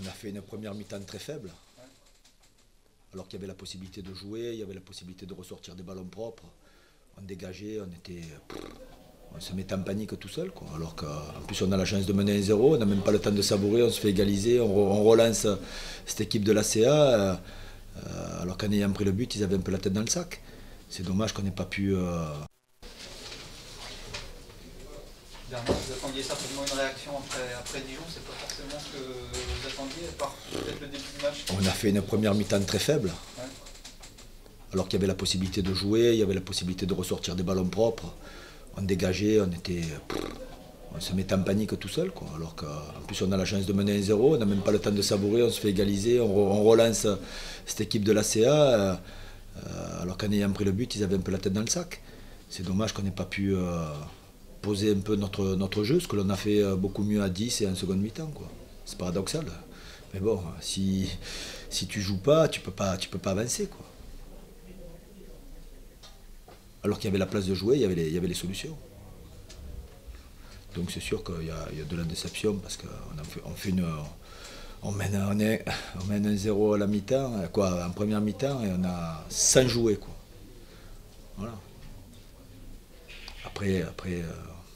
On a fait une première mi-temps très faible, alors qu'il y avait la possibilité de jouer, il y avait la possibilité de ressortir des ballons propres. On dégageait, on se mettait en panique tout seul, quoi. Alors qu'en plus on a la chance de mener 1-0, on n'a même pas le temps de savourer, on se fait égaliser, on relance cette équipe de l'ACA, alors qu'en ayant pris le but, ils avaient un peu la tête dans le sac. C'est dommage qu'on n'ait pas pu... Bernard, vous attendiez certainement une réaction après Dijon, c'est pas forcément ce que vous attendiez, à part peut-être le début du match. On a fait une première mi-temps très faible, alors qu'il y avait la possibilité de jouer, il y avait la possibilité de ressortir des ballons propres. On dégageait, on se mettait en panique tout seul, quoi. Alors qu'en plus on a la chance de mener 1-0, on n'a même pas le temps de savourer, on se fait égaliser, on relance cette équipe de l'ACA, alors qu'en ayant pris le but, ils avaient un peu la tête dans le sac. C'est dommage qu'on n'ait pas pu poser un peu notre jeu, ce que l'on a fait beaucoup mieux à 10 et en seconde mi-temps, quoi. C'est paradoxal. Mais bon, si tu joues pas, tu peux pas avancer, quoi. Alors qu'il y avait la place de jouer, il y avait les solutions. Donc c'est sûr qu'il y a de la déception parce qu'on mène 1-0 à la mi-temps, en première mi-temps, et on a sans jouer, quoi. Voilà. Après,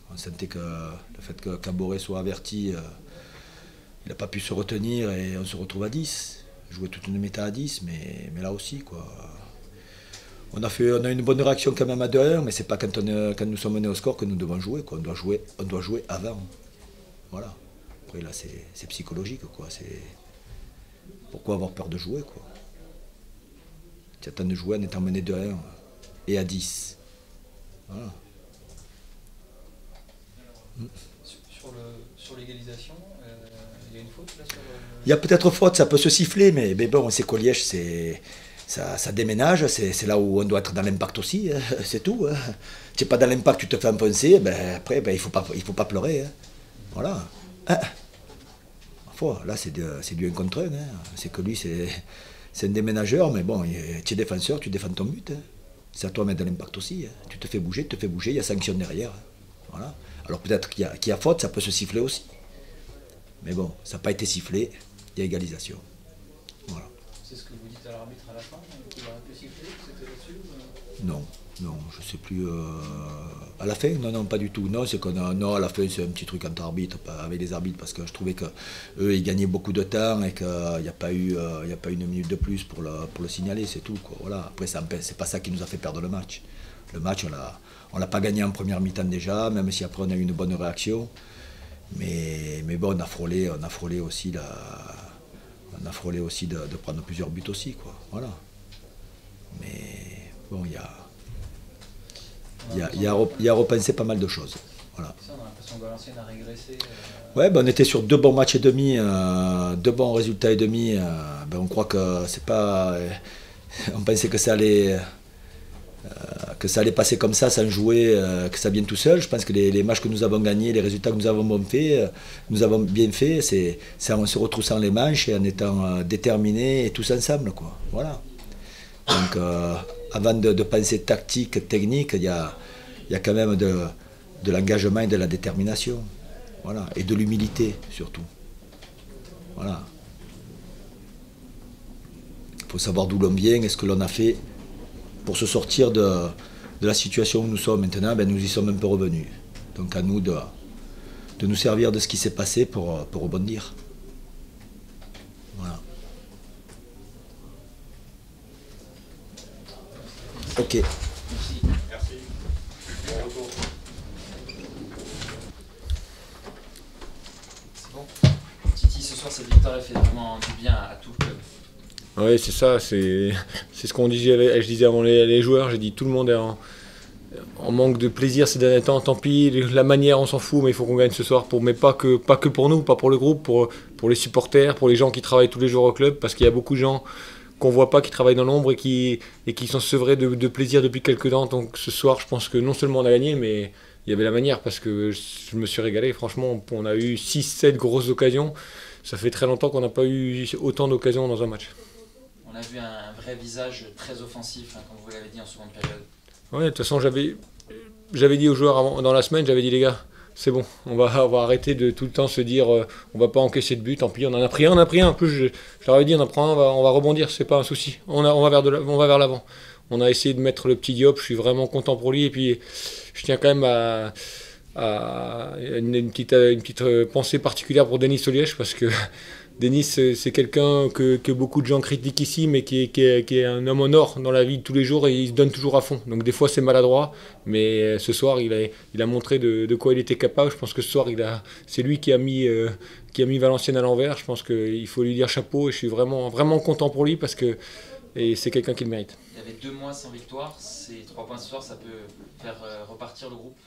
on sentait que le fait que Caboret soit averti, il n'a pas pu se retenir et on se retrouve à 10. Jouer toute une mi-temps à 10, mais là aussi, quoi. On a une bonne réaction quand même à 2-1, mais c'est pas quand nous sommes menés au score que nous devons jouer, quoi. On doit jouer avant. Voilà. Après là c'est psychologique, quoi. Pourquoi avoir peur de jouer, quoi. Tu attends de jouer en étant mené 2-1 et à 10. Voilà. Sur l'égalisation, il y a une faute là sur Il y a peut-être faute, ça peut se siffler, mais bon, c'est qu'au Liège, ça déménage, c'est là où on doit être dans l'impact aussi, hein, c'est tout. Hein. Tu n'es pas dans l'impact, tu te fais enfoncer, après il ne faut pas pleurer. Hein. Voilà. Hein. Là c'est du 1 contre 1. Hein. C'est que lui c'est un déménageur, mais bon, tu es défenseur, tu défends ton but. Hein. C'est à toi de mettre dans l'impact aussi. Hein. Tu te fais bouger, il y a sanction derrière. Hein. Voilà. Alors peut-être qu'il y a faute, ça peut se siffler aussi. Mais bon, ça n'a pas été sifflé, il y a égalisation. Voilà. C'est ce que vous dites à l'arbitre à la fin, qu'il aurait pu siffler, c'était là-dessus Non, je sais plus. À la fin, non, pas du tout. Non, c'est non, à la fin, c'est un petit truc entre arbitres, avec les arbitres, parce que je trouvais qu'eux, ils gagnaient beaucoup de temps et qu'il n'y a pas eu une minute de plus pour le signaler, c'est tout, quoi. Voilà. Après, c'est pas ça qui nous a fait perdre le match. Le match, on l'a pas gagné en première mi-temps déjà, même si après on a eu une bonne réaction. Mais bon, on a frôlé aussi de prendre plusieurs buts aussi, quoi. Voilà. Mais bon, il y a repensé pas mal de choses. Voilà. Ça, on a l'impression que Valenciennes a régressé. Ouais, on était sur 2 bons matchs et demi, 2 bons résultats et demi. On croit que c'est pas. On pensait que ça allait passer comme ça sans jouer, que ça vienne tout seul. Je pense que les matchs que nous avons gagnés, les résultats que nous avons bien fait, c'est en se retroussant les manches et en étant déterminés et tous ensemble, quoi. Voilà. Donc avant de penser tactique, technique, il y a quand même de l'engagement et de la détermination. Voilà. Et de l'humilité surtout. Voilà. Il faut savoir d'où l'on vient et ce que l'on a fait pour se sortir de la situation où nous sommes maintenant. Nous y sommes un peu revenus. Donc à nous de nous servir de ce qui s'est passé pour rebondir. Voilà. Ok. Merci. Bon retour. C'est bon. Titi, ce soir, cette victoire, elle fait vraiment du bien à tout le club. Oui, c'est ça, c'est ce qu'on disait, je disais avant les joueurs, j'ai dit tout le monde est en manque de plaisir ces derniers temps, tant pis, la manière on s'en fout, mais il faut qu'on gagne ce soir, mais pas que pour nous, pas pour le groupe, pour les supporters, pour les gens qui travaillent tous les jours au club, parce qu'il y a beaucoup de gens qu'on voit pas, qui travaillent dans l'ombre et qui sont sevrés de plaisir depuis quelques temps. Donc ce soir, je pense que non seulement on a gagné, mais il y avait la manière, parce que je me suis régalé, franchement, on a eu 6-7 grosses occasions, ça fait très longtemps qu'on n'a pas eu autant d'occasions dans un match. On a vu un vrai visage très offensif, hein, comme vous l'avez dit en seconde période. Ouais, de toute façon, j'avais dit aux joueurs dans la semaine, j'avais dit les gars, c'est bon. On va arrêter de tout le temps se dire on va pas encaisser de but, tant pis, on en a pris un. En plus, je leur avais dit on en prend un, on va rebondir, c'est pas un souci. On va vers l'avant. On a essayé de mettre le petit Diop, je suis vraiment content pour lui. Et puis, je tiens quand même à une petite pensée particulière pour Denis Oliège, parce que Denis, c'est quelqu'un que beaucoup de gens critiquent ici, mais qui est un homme en or dans la vie de tous les jours, et il se donne toujours à fond. Donc des fois c'est maladroit, mais ce soir il a montré de quoi il était capable. Je pense que ce soir c'est lui qui a mis Valenciennes à l'envers. Je pense qu'il faut lui dire chapeau, et je suis vraiment, vraiment content pour lui, parce que c'est quelqu'un qui le mérite. Il y avait 2 mois sans victoire, ces 3 points ce soir, ça peut faire repartir le groupe.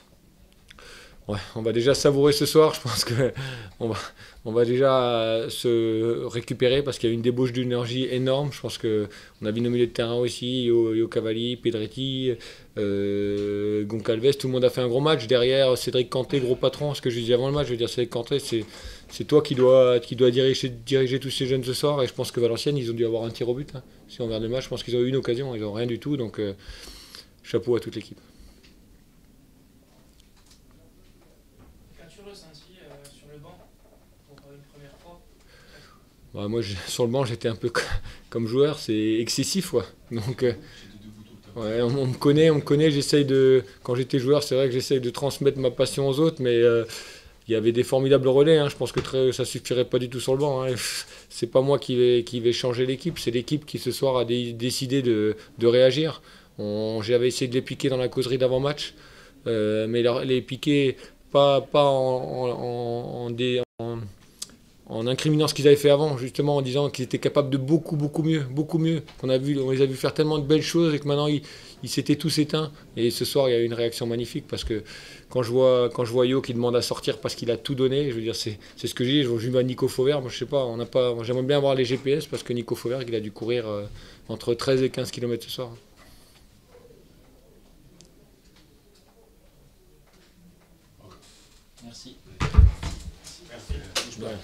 Ouais, on va déjà savourer ce soir. Je pense qu'on va déjà se récupérer, parce qu'il y a une débauche d'énergie énorme. Je pense qu'on a vu nos milieux de terrain aussi, Yo Cavalli, Pedretti, Goncalves, tout le monde a fait un gros match. Derrière, Cédric Canté, gros patron, ce que je disais avant le match, je veux dire, Cédric Canté, c'est toi qui dois diriger tous ces jeunes ce soir. Et je pense que Valenciennes, ils ont dû avoir un tir au but. Hein. Si on regarde le match, je pense qu'ils ont eu une occasion, ils n'ont rien du tout. Donc chapeau à toute l'équipe. Ressenti sur le banc pour une première fois? Bah, moi, sur le banc, j'étais un peu comme joueur, c'est excessif, quoi. Donc, ouais, on me connaît. Quand j'étais joueur, c'est vrai que j'essaye de transmettre ma passion aux autres, mais il y avait des formidables relais. Hein. Je pense que ça suffirait pas du tout sur le banc. Hein. C'est pas moi qui vais changer l'équipe, c'est l'équipe qui ce soir a décidé de réagir. J'avais essayé de les piquer dans la causerie d'avant-match, mais les piquer pas en incriminant ce qu'ils avaient fait avant, justement en disant qu'ils étaient capables de beaucoup mieux. On les a vu faire tellement de belles choses, et que maintenant ils s'étaient tous éteints. Et ce soir, il y a eu une réaction magnifique, parce que quand je vois Yo qui demande à sortir parce qu'il a tout donné, je veux dire, c'est ce que j'ai dit. Je vois Nico Fauvert, moi je sais pas, j'aimerais bien avoir les GPS, parce que Nico Fauvert, il a dû courir entre 13 et 15 km ce soir. Merci. Merci.